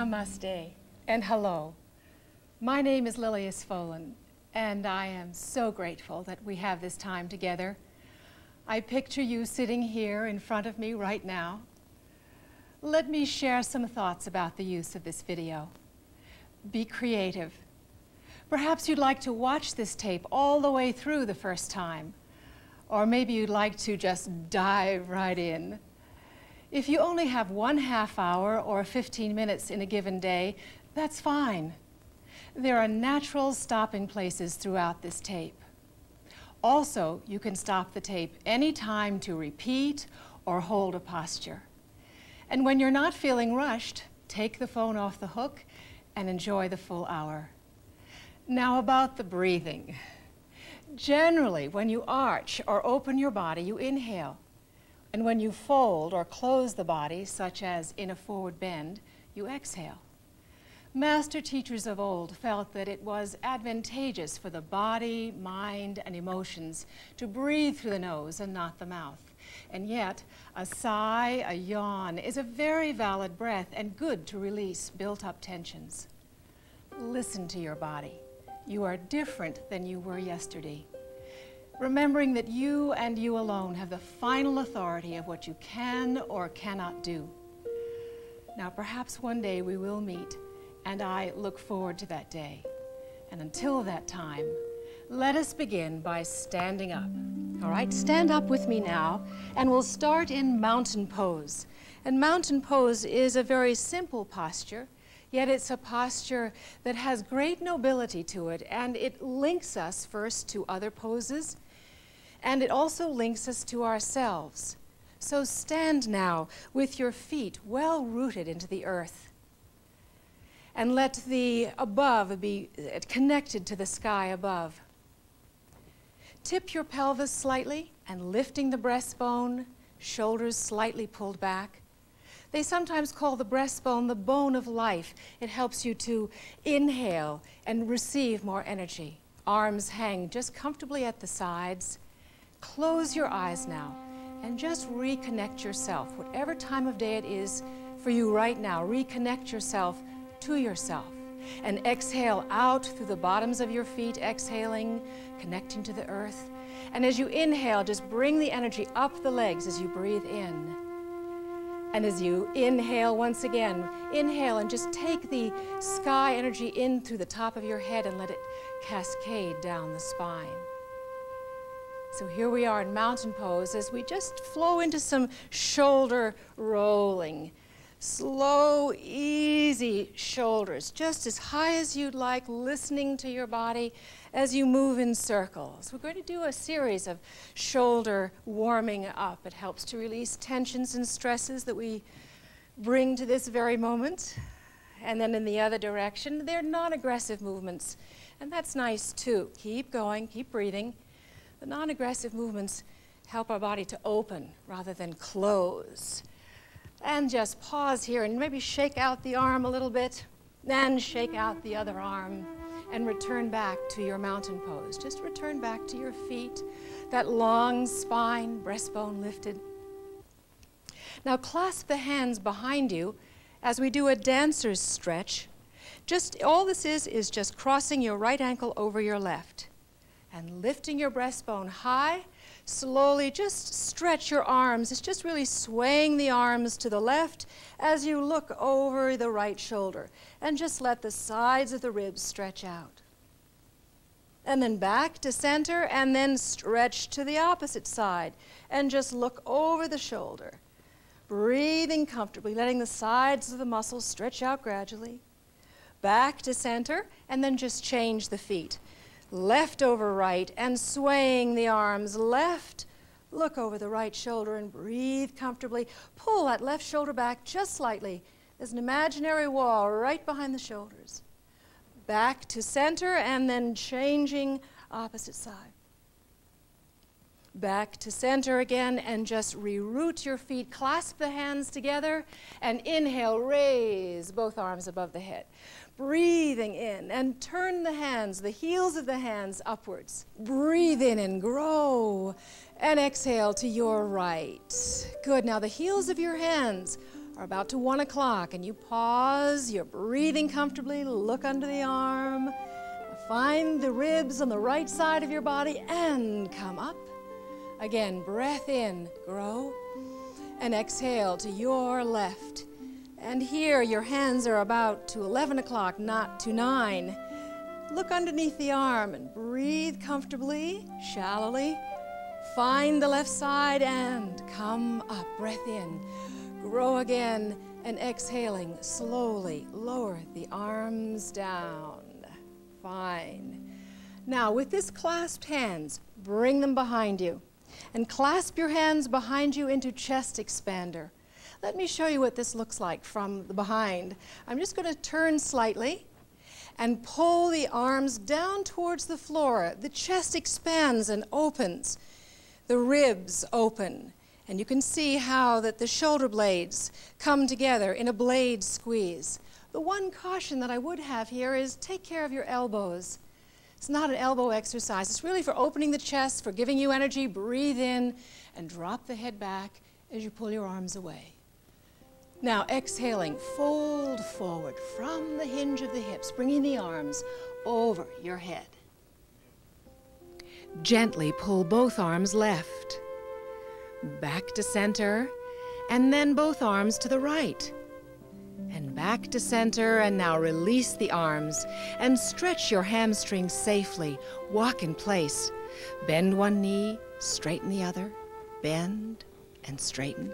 Namaste and hello. My name is Lillias, and I am so grateful that we have this time together. I picture you sitting here in front of me right now. Let me share some thoughts about the use of this video. Be creative. Perhaps you'd like to watch this tape all the way through the first time, or maybe you'd like to just dive right in. If you only have 1/2 hour or 15 minutes in a given day, that's fine. There are natural stopping places throughout this tape. Also, you can stop the tape anytime to repeat or hold a posture. And when you're not feeling rushed, take the phone off the hook and enjoy the full hour. Now about the breathing. Generally, when you arch or open your body, you inhale. And when you fold or close the body, such as in a forward bend, you exhale. Master teachers of old felt that it was advantageous for the body, mind, and emotions to breathe through the nose and not the mouth. And yet, a sigh, a yawn is a very valid breath and good to release built-up tensions. Listen to your body. You are different than you were yesterday. Remembering that you and you alone have the final authority of what you can or cannot do. Now, perhaps one day we will meet, and I look forward to that day. And until that time, let us begin by standing up. All right, stand up with me now, and we'll start in mountain pose. And mountain pose is a very simple posture, yet it's a posture that has great nobility to it, and it links us first to other poses, and it also links us to ourselves. So stand now with your feet well rooted into the earth, and let the above be connected to the sky above. Tip your pelvis slightly and lifting the breastbone, shoulders slightly pulled back. They sometimes call the breastbone the bone of life. It helps you to inhale and receive more energy. Arms hang just comfortably at the sides. Close your eyes now and just reconnect yourself. Whatever time of day it is for you right now, reconnect yourself to yourself. And exhale out through the bottoms of your feet, exhaling, connecting to the earth. And as you inhale, just bring the energy up the legs as you breathe in. And as you inhale once again, inhale and just take the sky energy in through the top of your head and let it cascade down the spine. So here we are in mountain pose as we just flow into some shoulder rolling. Slow, easy shoulders, just as high as you'd like, listening to your body as you move in circles. We're going to do a series of shoulder warming up. It helps to release tensions and stresses that we bring to this very moment. And then in the other direction, they're non-aggressive movements, and that's nice too. Keep going, keep breathing. The non-aggressive movements help our body to open rather than close. And just pause here and maybe shake out the arm a little bit, then shake out the other arm and return back to your mountain pose. Just return back to your feet, that long spine, breastbone lifted. Now clasp the hands behind you as we do a dancer's stretch. Just all this is just crossing your right ankle over your left and lifting your breastbone high. Slowly just stretch your arms. It's just really swaying the arms to the left as you look over the right shoulder. And just let the sides of the ribs stretch out. And then back to center and then stretch to the opposite side. And just look over the shoulder. Breathing comfortably, letting the sides of the muscles stretch out gradually. Back to center and then just change the feet. Left over right and swaying the arms left. Look over the right shoulder and breathe comfortably. Pull that left shoulder back just slightly. There's an imaginary wall right behind the shoulders. Back to center and then changing opposite side. Back to center again and just reroute your feet. Clasp the hands together and inhale, raise both arms above the head. Breathing in and turn the hands, the heels of the hands upwards. Breathe in and grow and exhale to your right. Good. Now the heels of your hands or about to 1 o'clock, and you pause, you're breathing comfortably, look under the arm, find the ribs on the right side of your body, and come up. Again, breath in, grow, and exhale to your left. And here, your hands are about to 11 o'clock, not to 9. Look underneath the arm and breathe comfortably, shallowly. Find the left side and come up. Breath in, grow again, and exhaling, slowly lower the arms down. Fine. Now, with this clasped hands, bring them behind you. And clasp your hands behind you into chest expander. Let me show you what this looks like from the behind. I'm just going to turn slightly and pull the arms down towards the floor. The chest expands and opens. The ribs open. And you can see how that the shoulder blades come together in a blade squeeze. The one caution that I would have here is take care of your elbows. It's not an elbow exercise. It's really for opening the chest, for giving you energy. Breathe in and drop the head back as you pull your arms away. Now, exhaling, fold forward from the hinge of the hips, bringing the arms over your head. Gently pull both arms left, back to center, and then both arms to the right. And back to center, and now release the arms and stretch your hamstrings safely. Walk in place. Bend one knee, straighten the other, bend and straighten.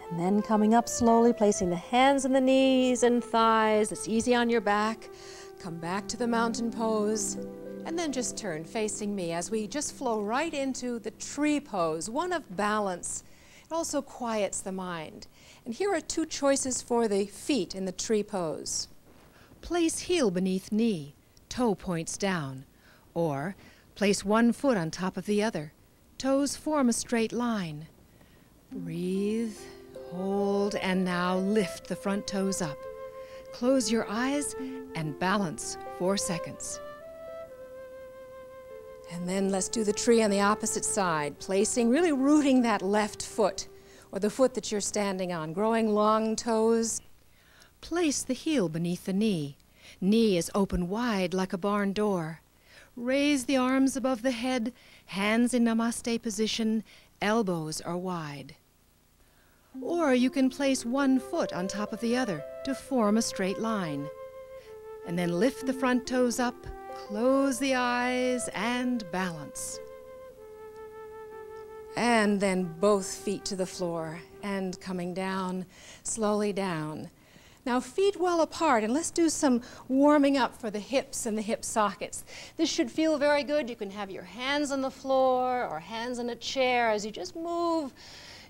And then coming up slowly, placing the hands on the knees and thighs. It's easy on your back. Come back to the mountain pose. And then just turn facing me as we just flow right into the tree pose, one of balance. It also quiets the mind. And here are two choices for the feet in the tree pose. Place heel beneath knee, toe points down. Or place one foot on top of the other. Toes form a straight line. Breathe. Hold, and now lift the front toes up. Close your eyes and balance 4 seconds. And then let's do the tree on the opposite side, placing, really rooting that left foot, or the foot that you're standing on, growing long toes. Place the heel beneath the knee. Knee is open wide like a barn door. Raise the arms above the head, hands in namaste position, elbows are wide. Or you can place one foot on top of the other to form a straight line. And then lift the front toes up, close the eyes, and balance. And then both feet to the floor and coming down, slowly down. Now feet well apart, and let's do some warming up for the hips and the hip sockets. This should feel very good. You can have your hands on the floor or hands on a chair as you just move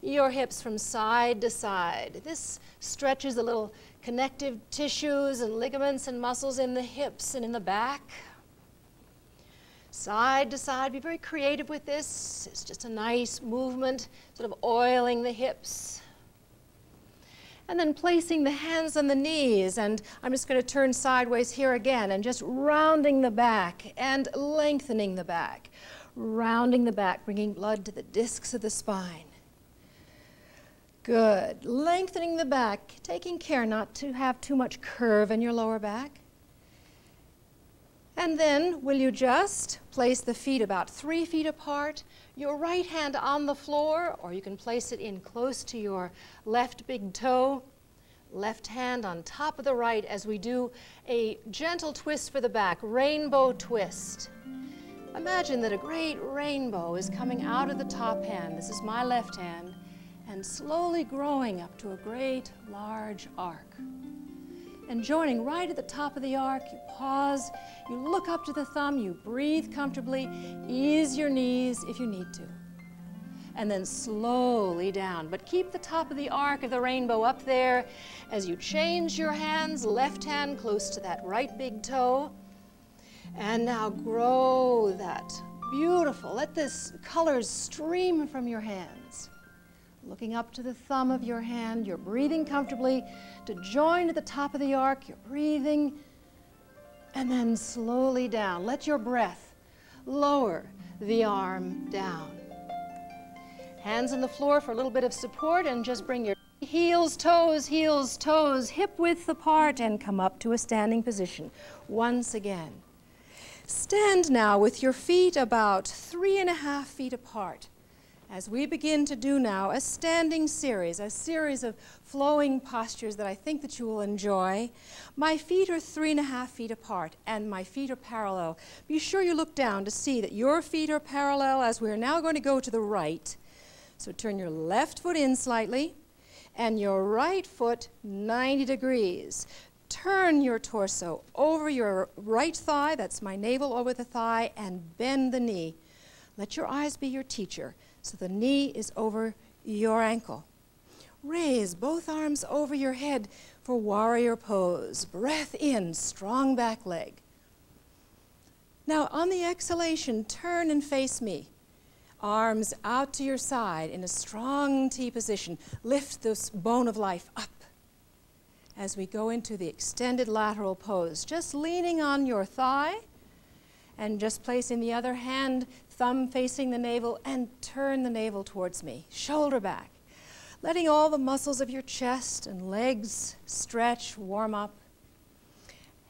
your hips from side to side. This stretches the little connective tissues and ligaments and muscles in the hips and in the back. Side to side, be very creative with this. It's just a nice movement, sort of oiling the hips. And then placing the hands on the knees, and I'm just going to turn sideways here again, and just rounding the back and lengthening the back. Rounding the back, bringing blood to the discs of the spine. Good. Lengthening the back, taking care not to have too much curve in your lower back. And then, will you just place the feet about 3 feet apart, your right hand on the floor, or you can place it in close to your left big toe, left hand on top of the right as we do a gentle twist for the back, rainbow twist. Imagine that a great rainbow is coming out of the top hand. This is my left hand. And slowly growing up to a great, large arc. And joining right at the top of the arc, you pause, you look up to the thumb, you breathe comfortably, ease your knees if you need to. And then slowly down, but keep the top of the arc of the rainbow up there as you change your hands, left hand close to that right big toe. And now grow that beautiful, let this colors stream from your hands. Looking up to the thumb of your hand, you're breathing comfortably to join at the top of the arc, you're breathing, and then slowly down. Let your breath lower the arm down. Hands on the floor for a little bit of support, and just bring your Heels, toes, hip width apart, and come up to a standing position once again. Stand now with your feet about 3.5 feet apart as we begin to do now a standing series, a series of flowing postures that I think that you will enjoy. My feet are 3.5 feet apart and my feet are parallel. Be sure you look down to see that your feet are parallel as we're now going to go to the right. So turn your left foot in slightly and your right foot 90 degrees. Turn your torso over your right thigh, that's my navel over the thigh, and bend the knee. Let your eyes be your teacher, so the knee is over your ankle. Raise both arms over your head for warrior pose. Breath in, strong back leg. Now on the exhalation, turn and face me. Arms out to your side in a strong T position. Lift this bone of life up as we go into the extended lateral pose. Just leaning on your thigh and just placing the other hand, thumb facing the navel, and turn the navel towards me. Shoulder back. Letting all the muscles of your chest and legs stretch, warm up.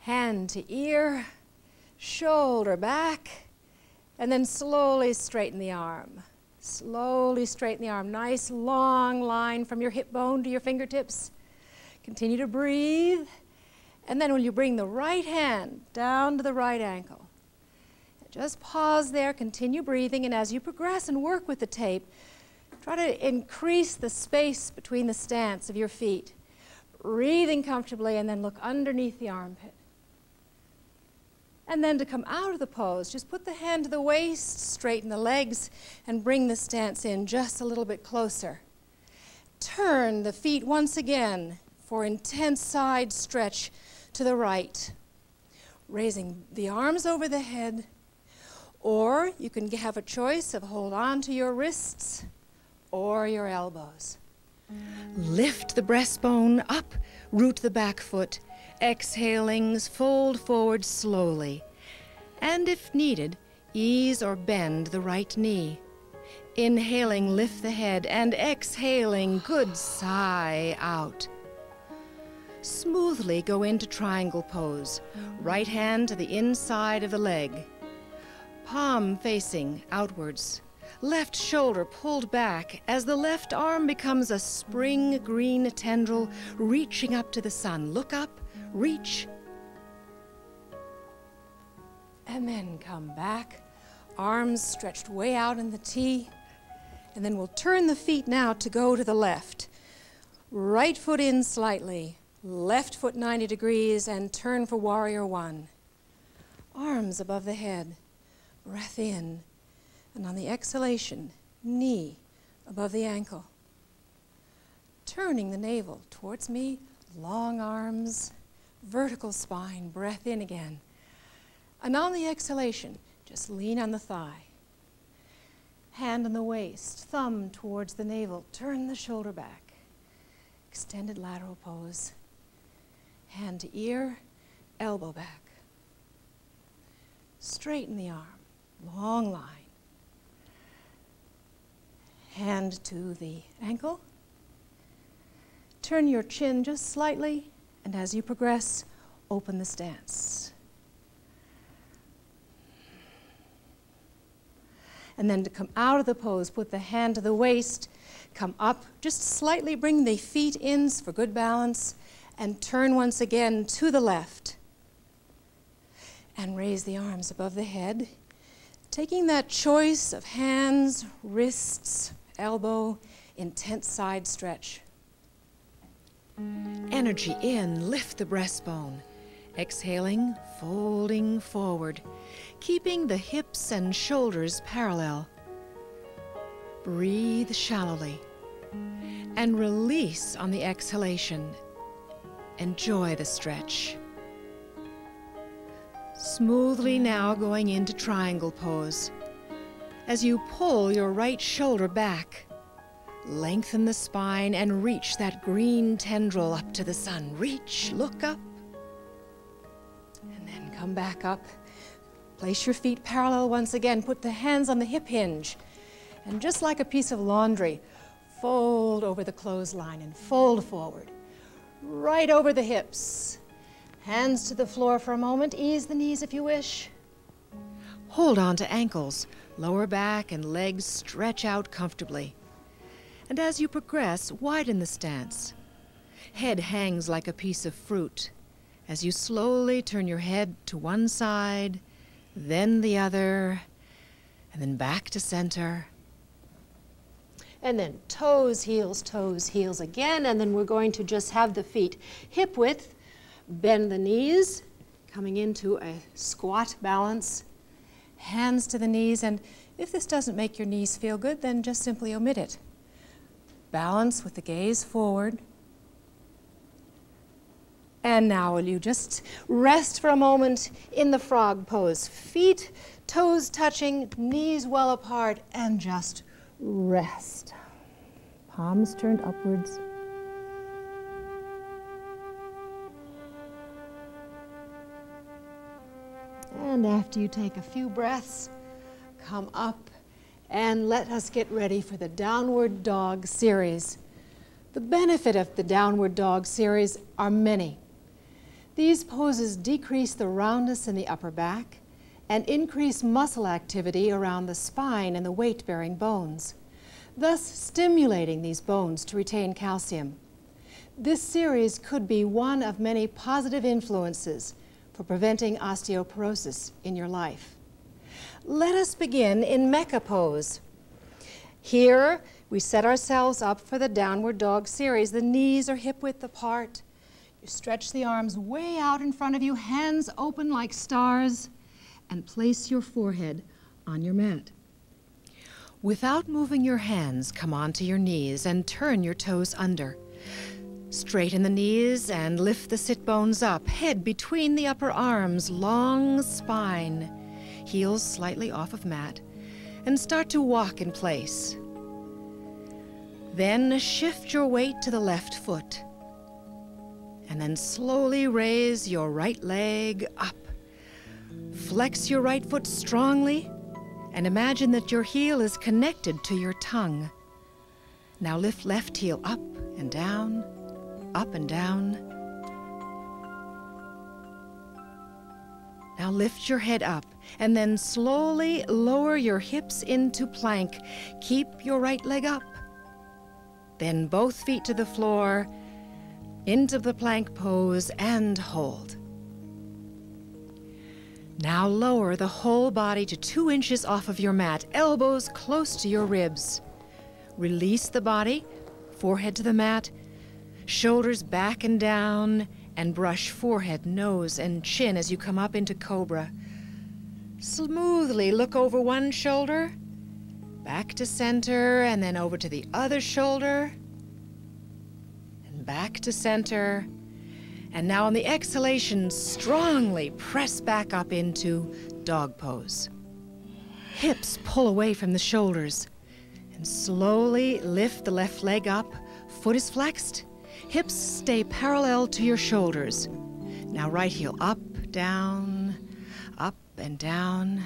Hand to ear, shoulder back. And then slowly straighten the arm. Slowly straighten the arm. Nice long line from your hip bone to your fingertips. Continue to breathe. And then when you bring the right hand down to the right ankle, just pause there, continue breathing, and as you progress and work with the tape, try to increase the space between the stance of your feet. Breathing comfortably, and then look underneath the armpit. And then to come out of the pose, just put the hand to the waist, straighten the legs, and bring the stance in just a little bit closer. Turn the feet once again for intense side stretch to the right. Raising the arms over the head, or you can have a choice of hold on to your wrists or your elbows. Lift the breastbone up, root the back foot. Exhaling, fold forward slowly. And if needed, ease or bend the right knee. Inhaling, lift the head, and exhaling, good sigh out. Smoothly go into triangle pose. Right hand to the inside of the leg. Palm facing outwards. Left shoulder pulled back as the left arm becomes a spring green tendril reaching up to the sun. Look up. Reach, and then come back, arms stretched way out in the T, and then we'll turn the feet now to go to the left. Right foot in slightly, left foot 90 degrees, and turn for warrior one. Arms above the head, breath in, and on the exhalation, knee above the ankle. Turning the navel towards me, long arms, vertical spine, breath in again. And on the exhalation, just lean on the thigh. Hand on the waist, thumb towards the navel, turn the shoulder back. Extended lateral pose. Hand to ear, elbow back. Straighten the arm, long line. Hand to the ankle. Turn your chin just slightly, and as you progress, open the stance. And then to come out of the pose, put the hand to the waist, come up, just slightly bring the feet in for good balance, and turn once again to the left. And raise the arms above the head, taking that choice of hands, wrists, elbow, intense side stretch. Energy in, lift the breastbone. Exhaling, folding forward, keeping the hips and shoulders parallel. Breathe shallowly and release on the exhalation. Enjoy the stretch. Smoothly now going into triangle pose. As you pull your right shoulder back, lengthen the spine and reach that green tendril up to the sun. Reach, look up, and then come back up. Place your feet parallel once again. Put the hands on the hip hinge. And just like a piece of laundry, fold over the clothesline and fold forward, right over the hips. Hands to the floor for a moment. Ease the knees if you wish. Hold on to ankles. Lower back and legs stretch out comfortably. And as you progress, widen the stance. Head hangs like a piece of fruit. As you slowly turn your head to one side, then the other, and then back to center. And then toes, heels again, and then we're going to just have the feet hip width. Bend the knees, coming into a squat balance. Hands to the knees, and if this doesn't make your knees feel good, then just simply omit it. Balance with the gaze forward. And now will you just rest for a moment in the frog pose. Feet, toes touching, knees well apart, and just rest. Palms turned upwards. And after you take a few breaths, come up and let us get ready for the Downward Dog series. The benefit of the Downward Dog series are many. These poses decrease the roundness in the upper back and increase muscle activity around the spine and the weight-bearing bones, thus stimulating these bones to retain calcium. This series could be one of many positive influences for preventing osteoporosis in your life. Let us begin in mecha pose. Here, we set ourselves up for the Downward Dog series. The knees are hip width apart. You stretch the arms way out in front of you, hands open like stars, and place your forehead on your mat. Without moving your hands, come onto your knees and turn your toes under. Straighten the knees and lift the sit bones up, head between the upper arms, long spine, heels slightly off of mat, and start to walk in place. Then shift your weight to the left foot, and then slowly raise your right leg up. Flex your right foot strongly, and imagine that your heel is connected to your tongue. Now lift left heel up and down, up and down. Now lift your head up and then slowly lower your hips into plank. Keep your right leg up. Then both feet to the floor, into the plank pose and hold. Now lower the whole body to 2 inches off of your mat, elbows close to your ribs. Release the body, forehead to the mat, shoulders back and down, and brush forehead, nose, and chin as you come up into Cobra. Smoothly look over one shoulder, back to center, and then over to the other shoulder, and back to center. And now on the exhalation, strongly press back up into dog pose. Hips pull away from the shoulders, and slowly lift the left leg up, foot is flexed. Hips stay parallel to your shoulders. Now right heel up, down, up and down.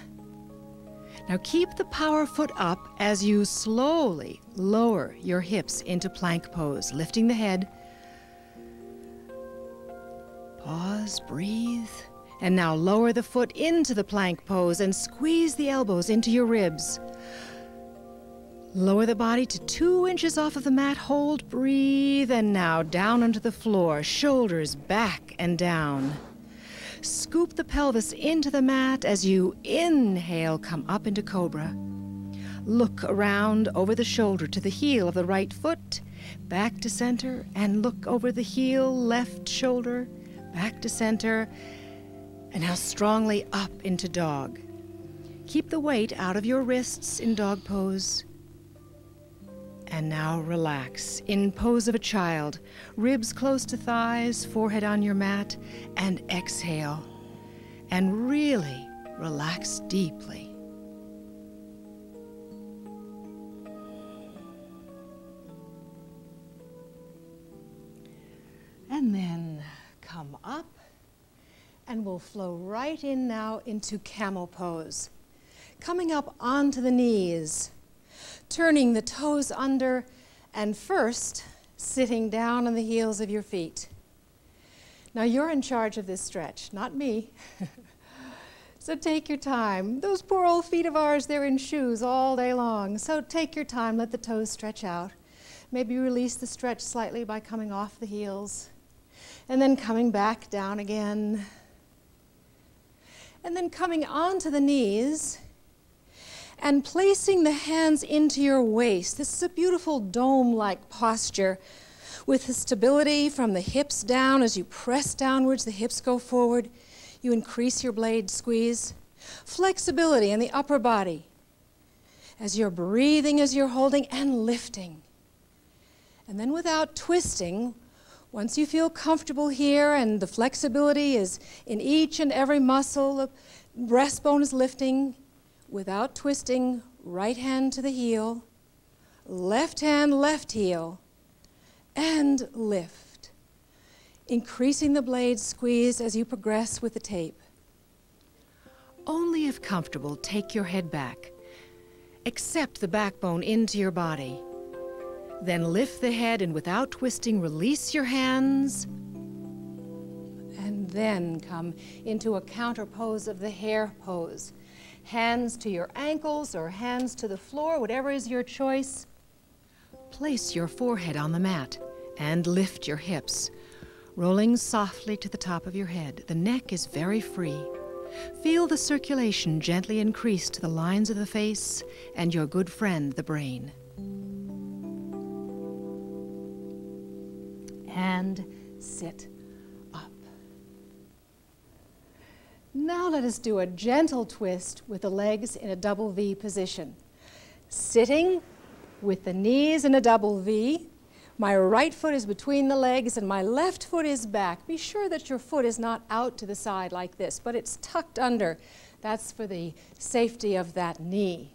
Now keep the power foot up as you slowly lower your hips into plank pose, lifting the head. Pause, breathe, and now lower the foot into the plank pose and squeeze the elbows into your ribs. Lower the body to 2 inches off of the mat, hold, breathe, and now down onto the floor, shoulders back and down. Scoop the pelvis into the mat as you inhale, come up into Cobra. Look around over the shoulder to the heel of the right foot, back to center, and look over the heel, left shoulder, back to center, and now strongly up into dog. Keep the weight out of your wrists in dog pose. And now relax in pose of a child, ribs close to thighs, forehead on your mat, and exhale. And really relax deeply. And then come up, and we'll flow right in now into camel pose. Coming up onto the knees, turning the toes under And first, sitting down on the heels of your feet. Now you're in charge of this stretch, not me. So take your time. Those poor old feet of ours, they're in shoes all day long. So take your time, let the toes stretch out. Maybe release the stretch slightly by coming off the heels. And then coming back down again. And then coming onto the knees and placing the hands into your waist. This is a beautiful dome-like posture with the stability from the hips down. As you press downwards, the hips go forward. You increase your blade squeeze. Flexibility in the upper body as you're breathing, as you're holding and lifting. And then without twisting, once you feel comfortable here and the flexibility is in each and every muscle, the breastbone is lifting, without twisting, right hand to the heel, left hand, left heel, and lift. Increasing the blade squeeze as you progress with the tape. Only if comfortable, take your head back. Accept the backbone into your body. Then lift the head and without twisting, release your hands. And then come into a counter pose of the hare pose. Hands to your ankles or hands to the floor, whatever is your choice. Place your forehead on the mat and lift your hips, rolling softly to the top of your head. The neck is very free. Feel the circulation gently increase to the lines of the face and your good friend, the brain. And sit up. Now let us do a gentle twist with the legs in a double V position. Sitting with the knees in a double V. My right foot is between the legs and my left foot is back. Be sure that your foot is not out to the side like this, but it's tucked under. That's for the safety of that knee.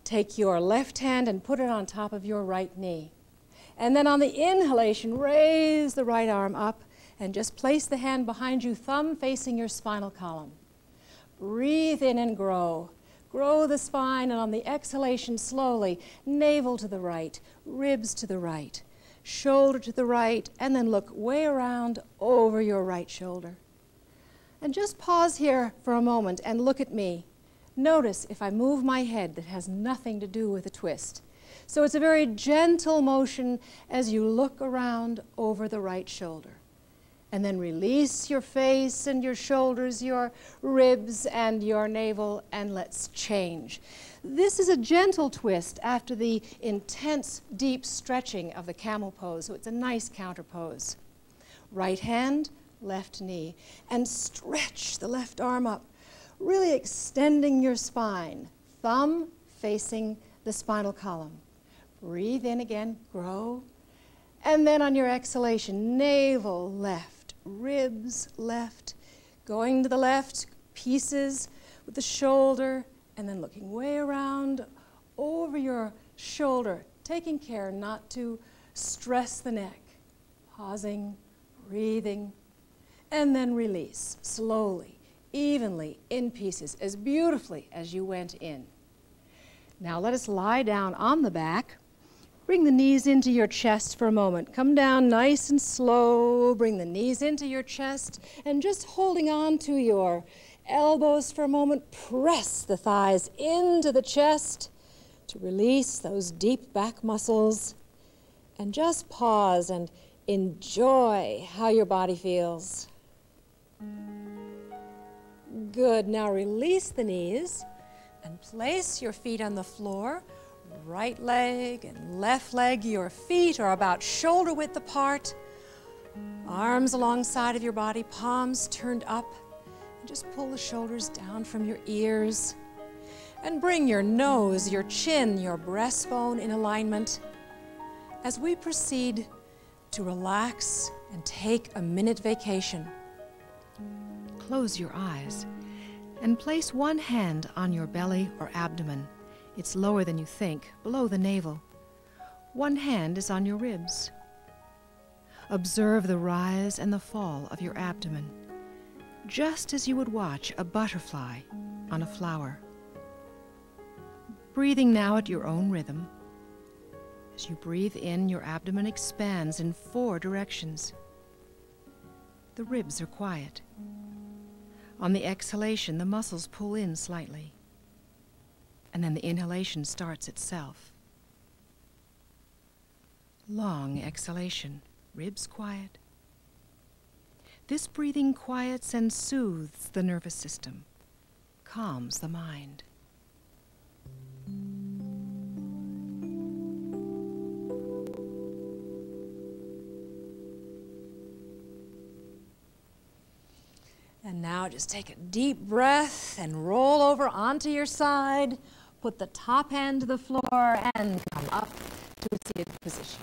Take your left hand and put it on top of your right knee. And then on the inhalation, raise the right arm up and just place the hand behind you, thumb facing your spinal column. Breathe in and grow. Grow the spine, and on the exhalation, slowly, navel to the right, ribs to the right, shoulder to the right, and then look way around over your right shoulder. And just pause here for a moment and look at me. Notice if I move my head, that has nothing to do with a twist. So it's a very gentle motion as you look around over the right shoulder. And then release your face and your shoulders, your ribs and your navel, and let's change. This is a gentle twist after the intense, deep stretching of the camel pose, so it's a nice counter pose. Right hand, left knee, and stretch the left arm up, really extending your spine, thumb facing the spinal column. Breathe in again, grow, and then on your exhalation, navel left, ribs left, going to the left, pieces with the shoulder, and then looking way around over your shoulder, taking care not to stress the neck, pausing, breathing, and then release slowly, evenly, in pieces, as beautifully as you went in. Now let us lie down on the back. Bring the knees into your chest for a moment. Come down nice and slow. Bring the knees into your chest, and just holding on to your elbows for a moment, press the thighs into the chest to release those deep back muscles, and just pause and enjoy how your body feels. Good. Now release the knees and place your feet on the floor. Right leg and left leg, your feet are about shoulder width apart. Arms alongside of your body, palms turned up. And just pull the shoulders down from your ears. And bring your nose, your chin, your breastbone in alignment as we proceed to relax and take a minute vacation. Close your eyes and place one hand on your belly or abdomen. It's lower than you think, below the navel. One hand is on your ribs. Observe the rise and the fall of your abdomen, just as you would watch a butterfly on a flower. Breathing now at your own rhythm, As you breathe in, your abdomen expands in 4 directions. The ribs are quiet. On the exhalation, the muscles pull in slightly. And then the inhalation starts itself. Long exhalation, ribs quiet. This breathing quiets and soothes the nervous system, calms the mind. And now just take a deep breath and roll over onto your side. Put the top hand to the floor and come up to a seated position.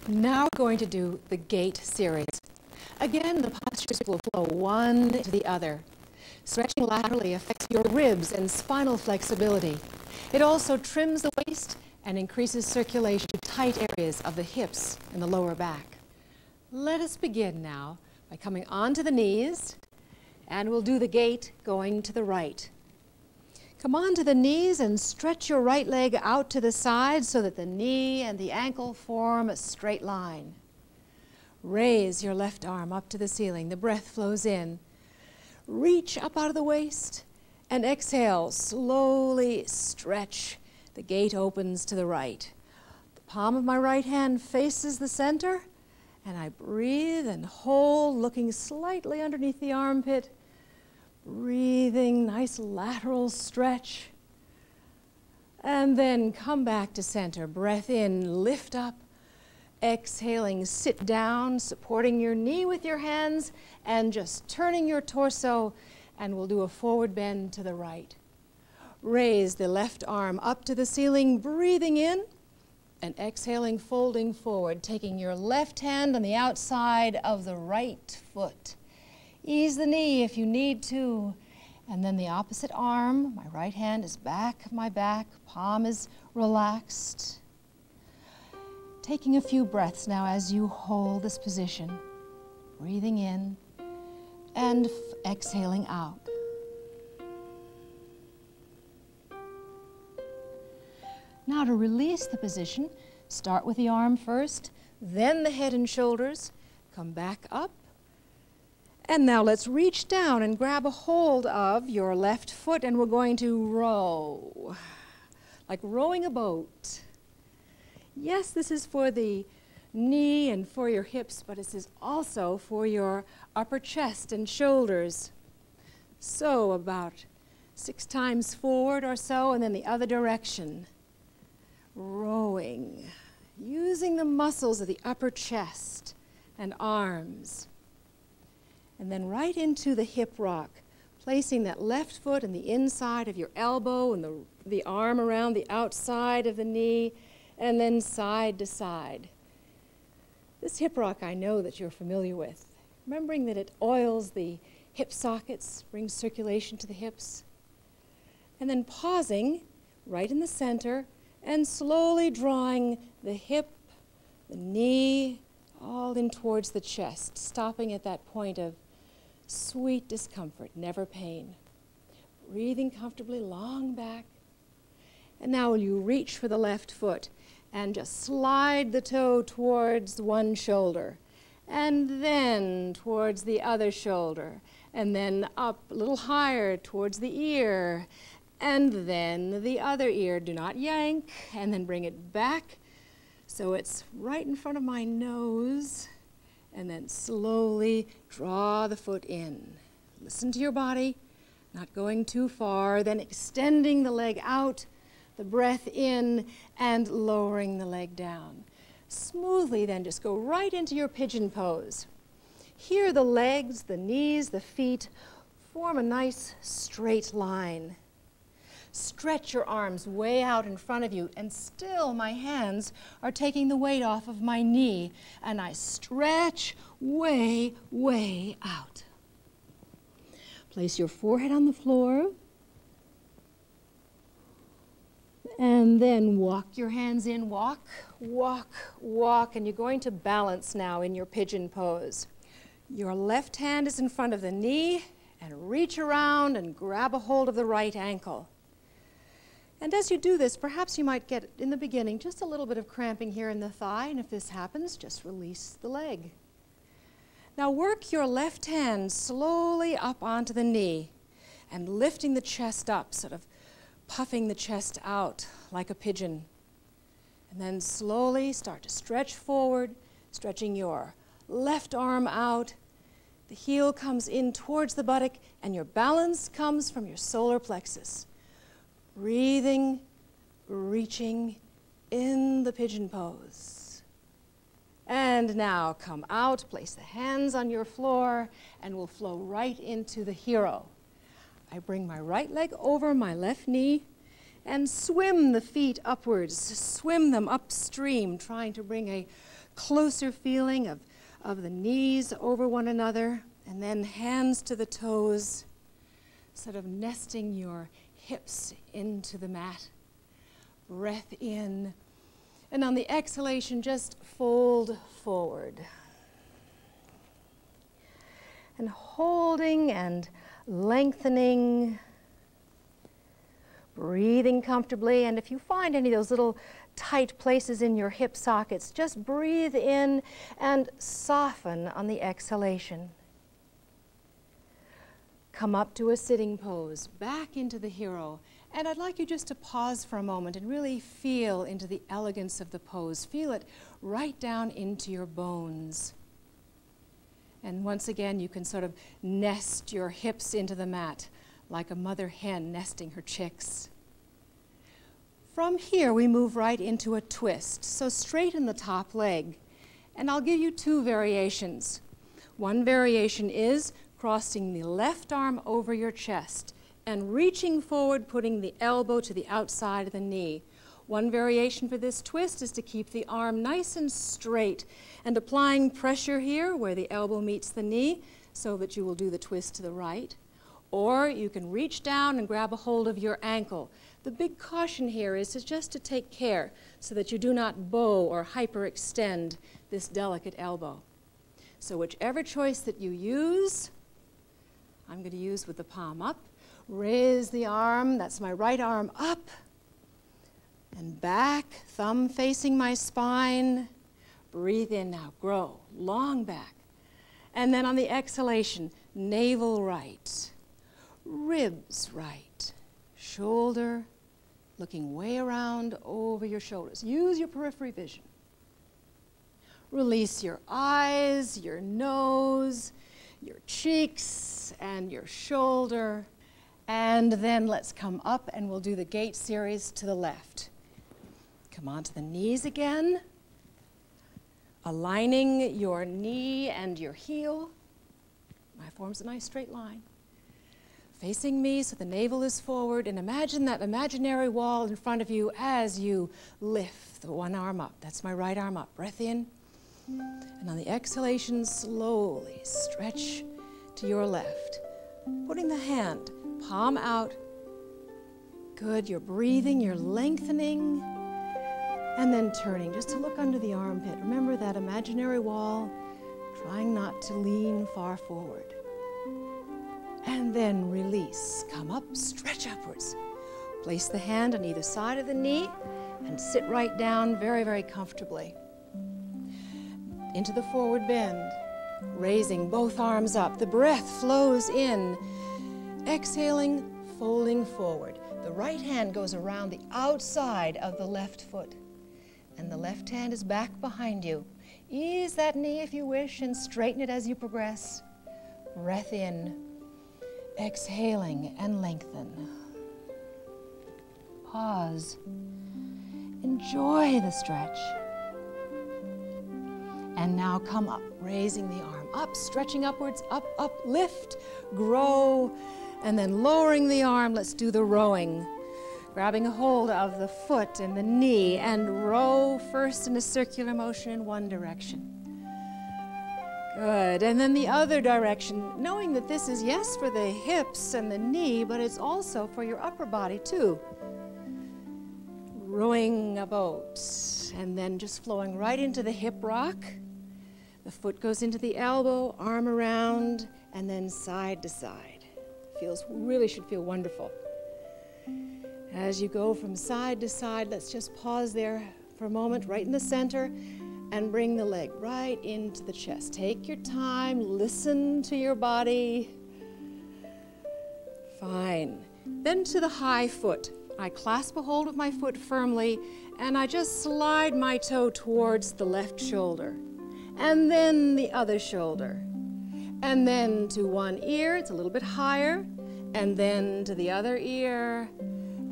Now we're going to do the gate series. Again, the postures will flow one to the other. Stretching laterally affects your ribs and spinal flexibility. It also trims the waist and increases circulation to tight areas of the hips and the lower back. Let us begin now by coming onto the knees, and we'll do the gate going to the right. Come onto the knees and stretch your right leg out to the side so that the knee and the ankle form a straight line. Raise your left arm up to the ceiling. The breath flows in. Reach up out of the waist and exhale. Slowly stretch. The gate opens to the right. The palm of my right hand faces the center, and I breathe and hold, looking slightly underneath the armpit. Breathing, nice lateral stretch. And then come back to center. Breath in, lift up. Exhaling, sit down, supporting your knee with your hands and just turning your torso, and we'll do a forward bend to the right. Raise the left arm up to the ceiling, breathing in and exhaling, folding forward, taking your left hand on the outside of the right foot. Ease the knee if you need to, and then the opposite arm. My right hand is back of my back, palm is relaxed. Taking a few breaths now as you hold this position, breathing in and exhaling out. Now to release the position, start with the arm first, then the head and shoulders, come back up. And now let's reach down and grab a hold of your left foot, and we're going to row, like rowing a boat. Yes, this is for the knee and for your hips, but this is also for your upper chest and shoulders. So about 6 times forward or so, and then the other direction. Rowing, using the muscles of the upper chest and arms. And then right into the hip rock, placing that left foot in the inside of your elbow and the arm around the outside of the knee, and then side to side. This hip rock I know that you're familiar with. Remembering that it oils the hip sockets, brings circulation to the hips. And then pausing right in the center and slowly drawing the hip, the knee, all in towards the chest, stopping at that point of sweet discomfort, never pain. Breathing comfortably, long back. And now will you reach for the left foot and just slide the toe towards one shoulder, and then towards the other shoulder, and then up a little higher towards the ear, and then the other ear. Do not yank, and then bring it back so it's right in front of my nose, and then slowly draw the foot in. Listen to your body, not going too far, then extending the leg out, the breath in, and lowering the leg down. Smoothly then just go right into your pigeon pose. Here the legs, the knees, the feet form a nice straight line. Stretch your arms way out in front of you, and still my hands are taking the weight off of my knee, and I stretch way, way out. Place your forehead on the floor, and then walk your hands in, walk, walk, walk, and you're going to balance now in your pigeon pose. Your left hand is in front of the knee, and reach around and grab a hold of the right ankle. And as you do this, perhaps you might get, in the beginning, just a little bit of cramping here in the thigh, and if this happens, just release the leg. Now work your left hand slowly up onto the knee and lifting the chest up, sort of puffing the chest out like a pigeon. And then slowly start to stretch forward, stretching your left arm out. The heel comes in towards the buttock, and your balance comes from your solar plexus. Breathing, reaching in the pigeon pose. And now come out, place the hands on your floor, and we'll flow right into the hero. I bring my right leg over my left knee and swim the feet upwards, swim them upstream, trying to bring a closer feeling of the knees over one another, and then hands to the toes, sort of nesting your hips into the mat. Breath in, and on the exhalation, just fold forward. And holding and lengthening, breathing comfortably, and if you find any of those little tight places in your hip sockets, just breathe in and soften on the exhalation. Come up to a sitting pose, back into the hero, and I'd like you just to pause for a moment and really feel into the elegance of the pose. Feel it right down into your bones. And once again, you can sort of nest your hips into the mat like a mother hen nesting her chicks. From here, we move right into a twist. So straighten the top leg, and I'll give you two variations. One variation is crossing the left arm over your chest and reaching forward, putting the elbow to the outside of the knee. One variation for this twist is to keep the arm nice and straight and applying pressure here where the elbow meets the knee so that you will do the twist to the right. Or you can reach down and grab a hold of your ankle. The big caution here is just to take care so that you do not bow or hyperextend this delicate elbow. So whichever choice that you use, I'm going to use with the palm up. Raise the arm, that's my right arm up and back, thumb facing my spine. Breathe in now, grow, long back. And then on the exhalation, navel right, ribs right, shoulder, looking way around over your shoulders. Use your periphery vision. Release your eyes, your nose, your cheeks, and your shoulder. And then let's come up and we'll do the gate series to the left. Come onto the knees again, aligning your knee and your heel. My forms a nice straight line. Facing me so the navel is forward, and imagine that imaginary wall in front of you as you lift the one arm up. That's my right arm up. Breath in. And on the exhalation, slowly stretch to your left. Putting the hand, palm out. Good, you're breathing, you're lengthening. And then turning just to look under the armpit. Remember that imaginary wall, trying not to lean far forward. And then release, come up, stretch upwards. Place the hand on either side of the knee and sit right down very, very comfortably. Into the forward bend, raising both arms up. The breath flows in. Exhaling, folding forward. The right hand goes around the outside of the left foot, and the left hand is back behind you. Ease that knee if you wish and straighten it as you progress. Breath in, exhaling and lengthen. Pause. Enjoy the stretch. And now come up, raising the arm up, stretching upwards, up, up, lift, grow, and then lowering the arm. Let's do the rowing. Grabbing a hold of the foot and the knee and row first in a circular motion in one direction. Good, and then the other direction, knowing that this is yes for the hips and the knee, but it's also for your upper body too. Rowing a boat, and then just flowing right into the hip rock. The foot goes into the elbow, arm around, and then side to side. Really should feel wonderful. As you go from side to side, let's just pause there for a moment, right in the center, and bring the leg right into the chest. Take your time, listen to your body. Fine. Then to the high foot. I clasp a hold of my foot firmly, and I just slide my toe towards the left shoulder, and then the other shoulder, and then to one ear, it's a little bit higher, and then to the other ear,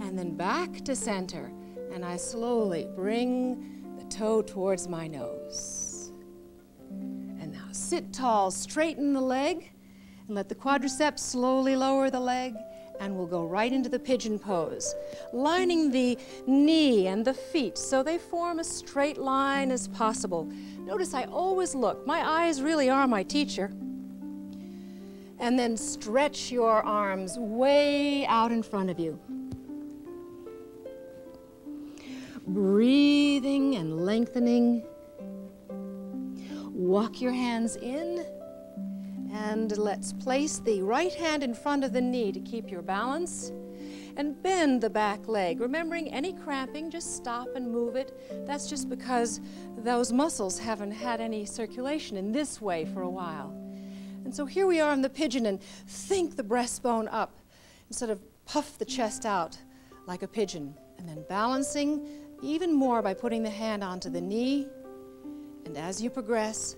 and then back to center, and I slowly bring the toe towards my nose. And now sit tall, straighten the leg, and let the quadriceps slowly lower the leg, and we'll go right into the pigeon pose, lining the knee and the feet so they form a straight line as possible. Notice I always look. My eyes really are my teacher. And then stretch your arms way out in front of you. Breathing and lengthening. Walk your hands in. And let's place the right hand in front of the knee to keep your balance. And bend the back leg. Remembering any cramping, just stop and move it. That's just because those muscles haven't had any circulation in this way for a while. And so here we are in the pigeon, and think the breastbone up instead of puff the chest out like a pigeon. And then balancing even more by putting the hand onto the knee. And as you progress,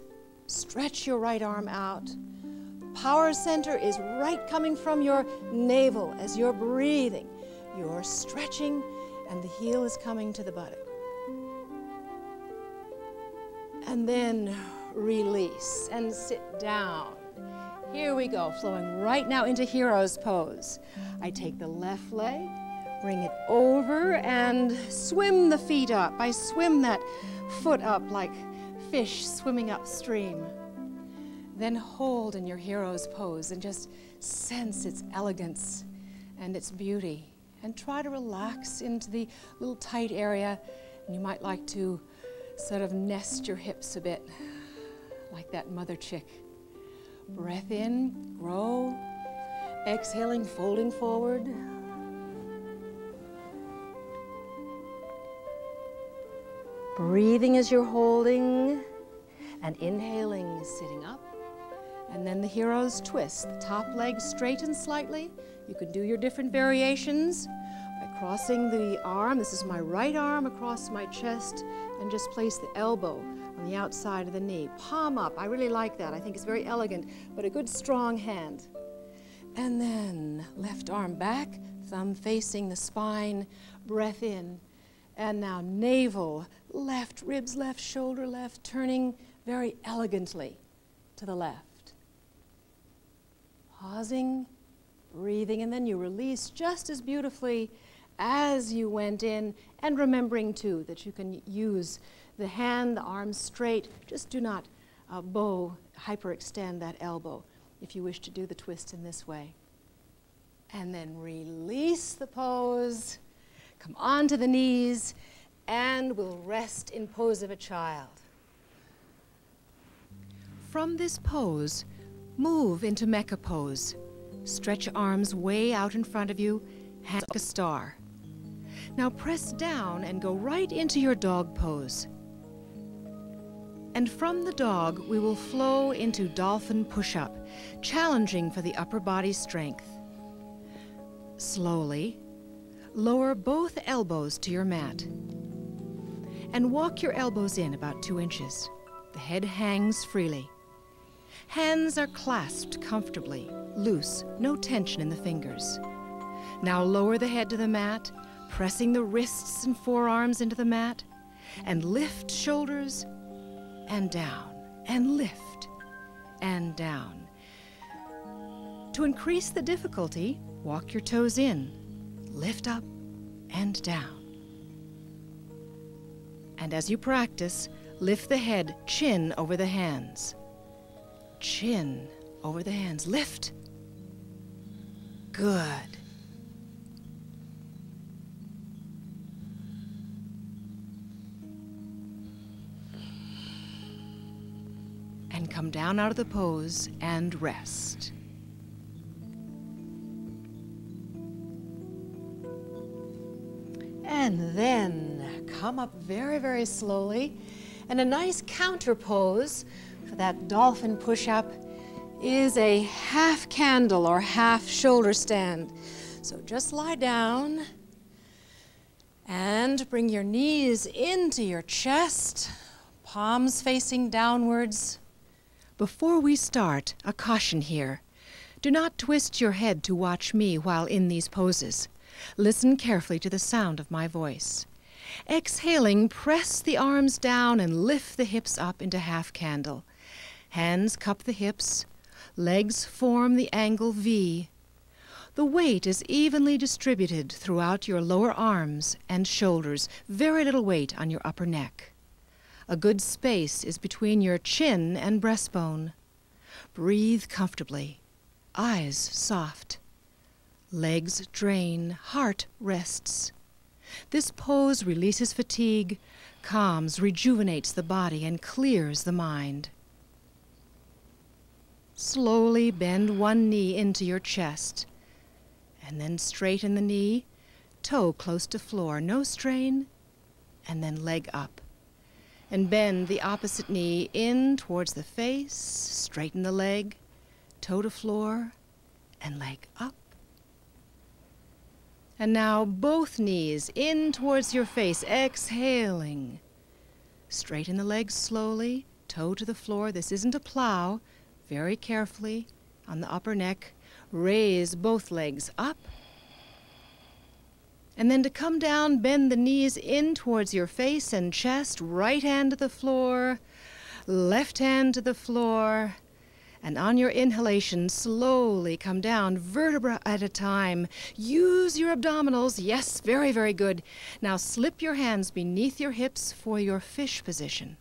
stretch your right arm out. Power center is right coming from your navel as you're breathing. You're stretching, and the heel is coming to the buttock. And then release and sit down. Here we go, flowing right now into hero's pose. I take the left leg, bring it over, and swim the feet up. I swim that foot up like fish swimming upstream. Then hold in your hero's pose and just sense its elegance and its beauty. And try to relax into the little tight area. And you might like to sort of nest your hips a bit, like that mother chick. Breath in, grow. Exhaling, folding forward. Breathing as you're holding, and inhaling, sitting up. And then the hero's twist. The top leg straightens slightly. You can do your different variations by crossing the arm. This is my right arm across my chest, and just place the elbow on the outside of the knee. Palm up. I really like that. I think it's very elegant, but a good strong hand. And then left arm back, thumb facing the spine, breath in. And now navel, left, ribs left, shoulder left, turning very elegantly to the left. Pausing, breathing, and then you release just as beautifully as you went in, and remembering too that you can use the hand, the arms straight. Just do not hyperextend that elbow if you wish to do the twist in this way. And then release the pose, come onto the knees, and we'll rest in pose of a child. From this pose, move into mecha pose. Stretch arms way out in front of you, hands like a star. Now press down and go right into your dog pose. And from the dog, we will flow into dolphin push-up, challenging for the upper body strength. Slowly, lower both elbows to your mat. And walk your elbows in about 2 inches. The head hangs freely. Hands are clasped comfortably, loose, no tension in the fingers. Now lower the head to the mat, pressing the wrists and forearms into the mat, and lift shoulders and down, and lift and down. To increase the difficulty, walk your toes in, lift up and down. And as you practice, lift the head, chin over the hands. Chin over the hands. Lift. Good. And come down out of the pose and rest. And then come up very, very slowly. And a nice counter pose for that dolphin push-up is a half candle or half shoulder stand. So just lie down and bring your knees into your chest, palms facing downwards. Before we start, a caution here. Do not twist your head to watch me while in these poses. Listen carefully to the sound of my voice. Exhaling, press the arms down and lift the hips up into half candle. Hands cup the hips. Legs form the angle V. The weight is evenly distributed throughout your lower arms and shoulders, very little weight on your upper neck. A good space is between your chin and breastbone. Breathe comfortably. Eyes soft. Legs drain, heart rests. This pose releases fatigue, calms, rejuvenates the body, and clears the mind. Slowly bend one knee into your chest, and then straighten the knee, toe close to floor, no strain, and then leg up. And bend the opposite knee in towards the face, straighten the leg, toe to floor, and leg up. And now both knees in towards your face, exhaling. Straighten the legs slowly, toe to the floor. This isn't a plow. Very carefully on the upper neck. Raise both legs up. And then to come down, bend the knees in towards your face and chest. Right hand to the floor, left hand to the floor. And on your inhalation, slowly come down, vertebra at a time. Use your abdominals. Yes, very, very good. Now slip your hands beneath your hips for your fish position.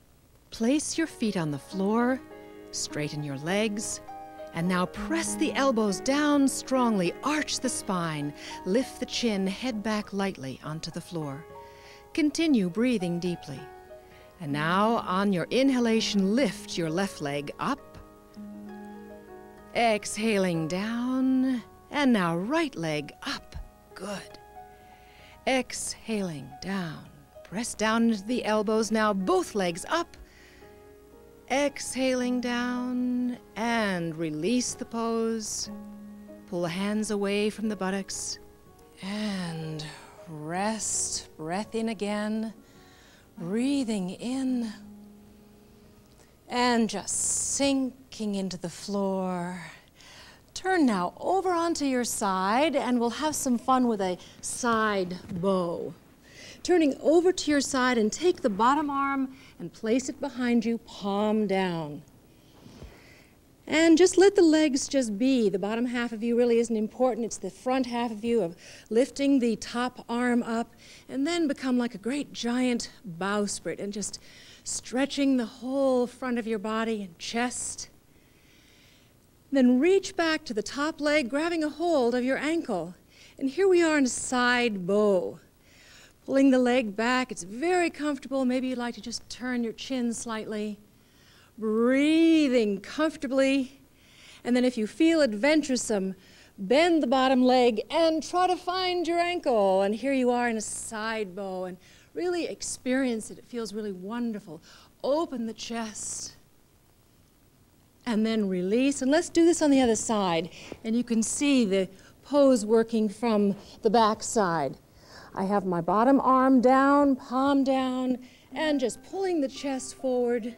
Place your feet on the floor, straighten your legs, and now press the elbows down strongly, arch the spine, lift the chin, head back lightly onto the floor. Continue breathing deeply. And now on your inhalation, lift your left leg up. Exhaling down, and now right leg up. Good. Exhaling down. Press down into the elbows, now both legs up. Exhaling down, and release the pose. Pull the hands away from the buttocks. And rest, breath in again. Breathing in. And just sinking into the floor. Turn now over onto your side, and we'll have some fun with a side bow. Turning over to your side, and take the bottom arm and place it behind you, palm down. And just let the legs just be. The bottom half of you really isn't important. It's the front half of you of lifting the top arm up, and then become like a great giant bowsprit, and just stretching the whole front of your body and chest. Then reach back to the top leg, grabbing a hold of your ankle. And here we are in a side bow. Pulling the leg back, it's very comfortable. Maybe you'd like to just turn your chin slightly. Breathing comfortably. And then if you feel adventuresome, bend the bottom leg and try to find your ankle. And here you are in a side bow. And really experience it. It feels really wonderful. Open the chest. And then release. And let's do this on the other side. And you can see the pose working from the back side. I have my bottom arm down, palm down, and just pulling the chest forward.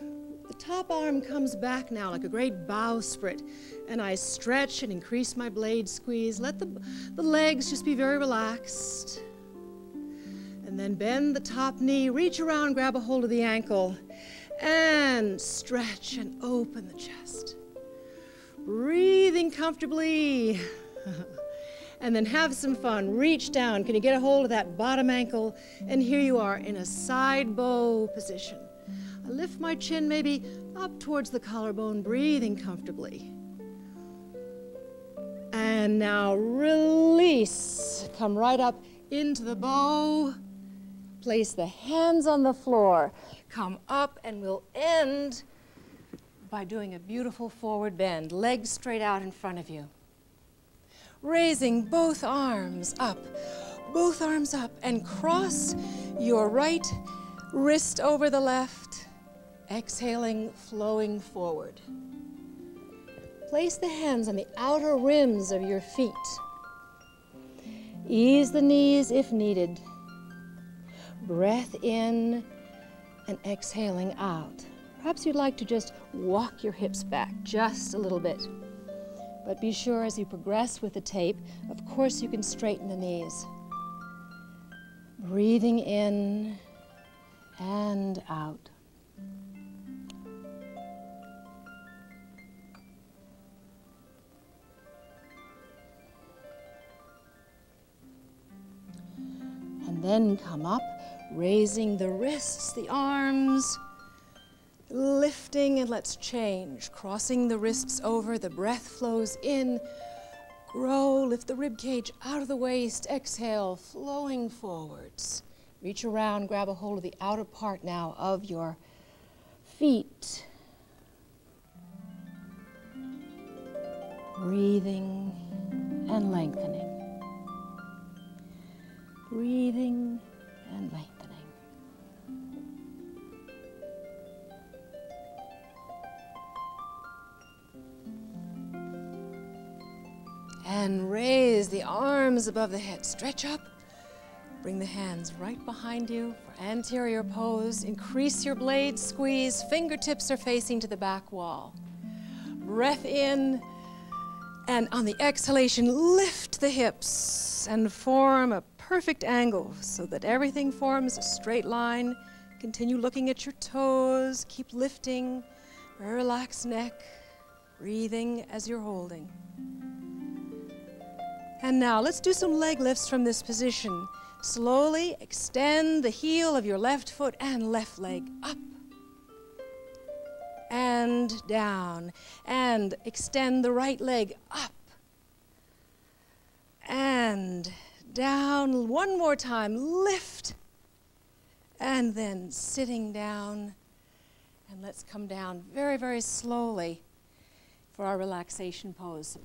The top arm comes back now like a great bowsprit. And I stretch and increase my blade squeeze. Let the legs just be very relaxed. And then bend the top knee, reach around, grab a hold of the ankle, and stretch and open the chest. Breathing comfortably. And then have some fun. Reach down. Can you get a hold of that bottom ankle? And here you are in a side bow position. I lift my chin maybe up towards the collarbone, breathing comfortably. And now release. Come right up into the bow. Place the hands on the floor. Come up, and we'll end by doing a beautiful forward bend. Legs straight out in front of you. Raising both arms up. both arms up and cross your right wrist over the left. Exhaling, flowing forward. Place the hands on the outer rims of your feet. Ease the knees if needed. Breath in and exhaling out. Perhaps you'd like to just walk your hips back just a little bit. But be sure as you progress with the tape, of course you can straighten the knees. Breathing in and out. And then come up, raising the wrists, the arms, lifting, and let's change. Crossing the wrists over, the breath flows in. Grow, lift the rib cage out of the waist. Exhale, flowing forwards. Reach around, grab a hold of the outer part now of your feet. Breathing and lengthening. Breathing and lengthening. And raise the arms above the head. Stretch up. Bring the hands right behind you for anterior pose. Increase your blade squeeze. Fingertips are facing to the back wall. Breath in. And on the exhalation, lift the hips and form a perfect angle so that everything forms a straight line. Continue looking at your toes. Keep lifting. Relax neck. Breathing as you're holding. And now let's do some leg lifts from this position. Slowly extend the heel of your left foot and left leg up and down. And extend the right leg up and down. One more time, lift. And then sitting down. And let's come down very, very slowly for our relaxation pose.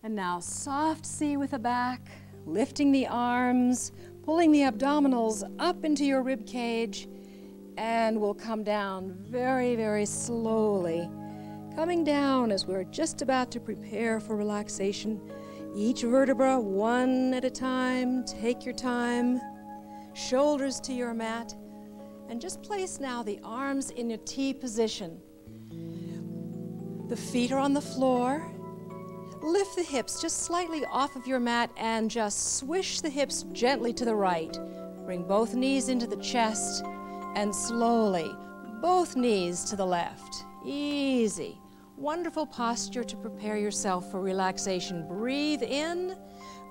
And now soft C with the back, lifting the arms, pulling the abdominals up into your rib cage, and we'll come down very, very slowly. Coming down as we're just about to prepare for relaxation. Each vertebra one at a time. Take your time. Shoulders to your mat. And just place now the arms in a T position. The feet are on the floor. Lift the hips just slightly off of your mat and just swish the hips gently to the right. Bring both knees into the chest and slowly both knees to the left. Easy. Wonderful posture to prepare yourself for relaxation. Breathe in,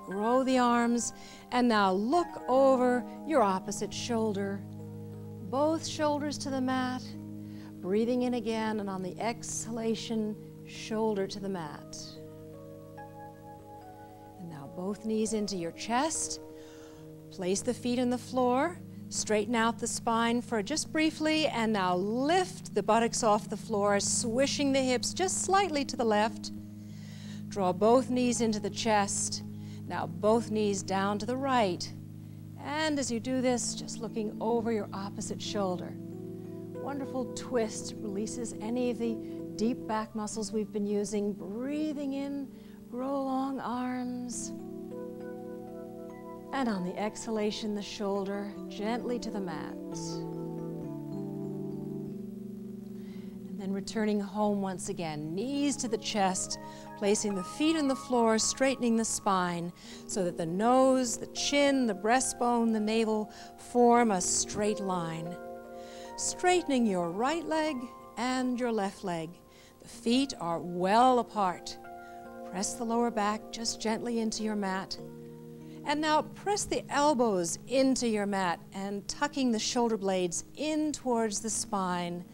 grow the arms, and now look over your opposite shoulder. Both shoulders to the mat. Breathing in again, and on the exhalation, shoulder to the mat. Now both knees into your chest. Place the feet on the floor. Straighten out the spine for just briefly, and now lift the buttocks off the floor, swishing the hips just slightly to the left. Draw both knees into the chest. Now both knees down to the right. And as you do this, just looking over your opposite shoulder. Wonderful twist, releases any of the deep back muscles we've been using. Breathing in. Grow long arms. And on the exhalation, the shoulder gently to the mat. And then returning home once again, knees to the chest, placing the feet on the floor, straightening the spine so that the nose, the chin, the breastbone, the navel form a straight line. Straightening your right leg and your left leg. The feet are well apart. Press the lower back just gently into your mat. And now press the elbows into your mat and tucking the shoulder blades in towards the spine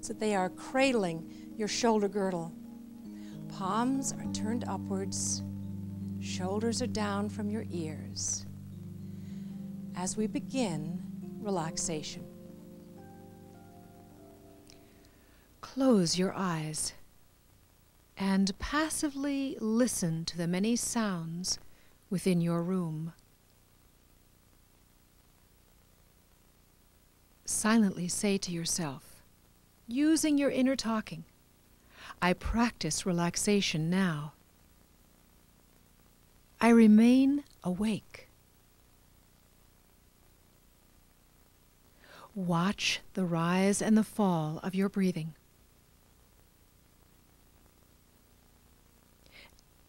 so that they are cradling your shoulder girdle. Palms are turned upwards. Shoulders are down from your ears. As we begin relaxation. Close your eyes and passively listen to the many sounds within your room. silently say to yourself, using your inner talking, I practice relaxation now. I remain awake. Watch the rise and the fall of your breathing.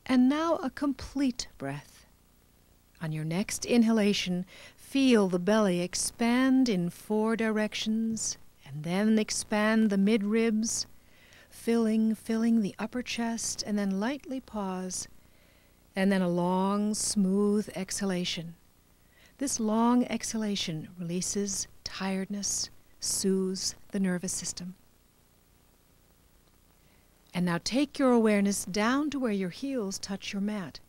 And now a complete breath. On your next inhalation, feel the belly expand in 4 directions, and then expand the mid-ribs, filling the upper chest, and then lightly pause, and then a long, smooth exhalation. This long exhalation releases tiredness, soothes the nervous system. And now take your awareness down to where your heels touch your mat,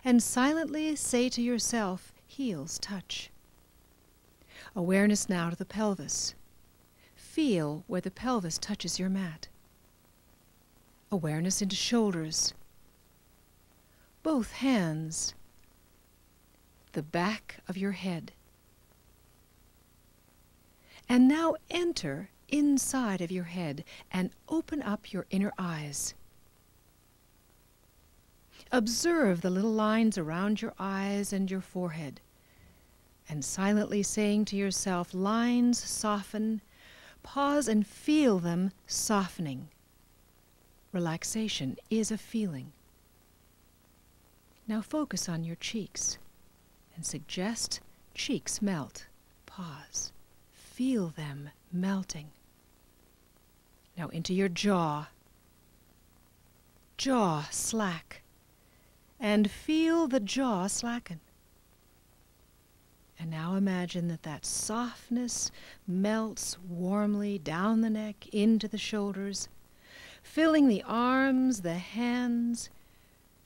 and silently say to yourself, heels touch. Awareness now to the pelvis. Feel where the pelvis touches your mat. Awareness into shoulders. Both hands. The back of your head. And now enter inside of your head and open up your inner eyes. Observe the little lines around your eyes and your forehead, and silently saying to yourself, lines soften, pause and feel them softening. Relaxation is a feeling. Now focus on your cheeks and suggest cheeks melt. Pause. Feel them melting. Now into your jaw. Jaw slack. And feel the jaw slacken. And now imagine that that softness melts warmly down the neck into the shoulders, filling the arms, the hands,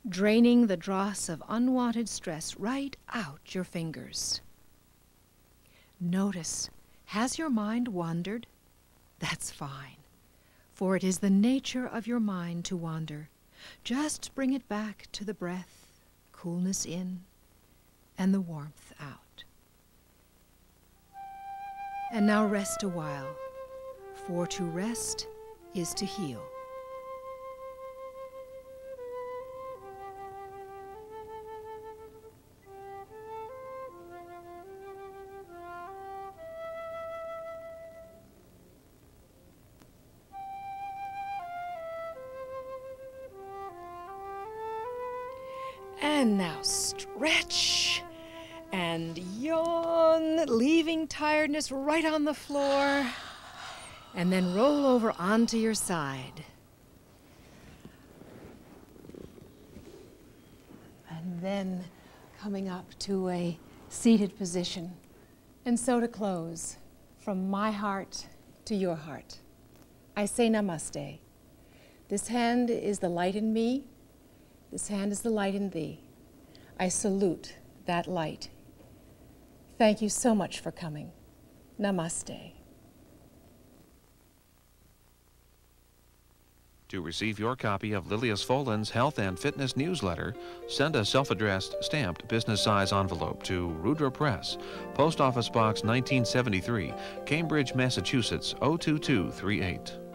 draining the dross of unwanted stress right out your fingers. Notice, has your mind wandered? That's fine, for it is the nature of your mind to wander. Just bring it back to the breath, coolness in, and the warmth out. And now rest a while, for to rest is to heal. And now stretch and yawn, leaving tiredness right on the floor, and then roll over onto your side. And then coming up to a seated position. And so to close, from my heart to your heart, I say namaste. This hand is the light in me. This hand is the light in thee. I salute that light. Thank you so much for coming. Namaste. To receive your copy of Lillias Folan's Health and Fitness newsletter, send a self-addressed stamped business-size envelope to Rudra Press, Post Office Box 1973, Cambridge, Massachusetts 02238.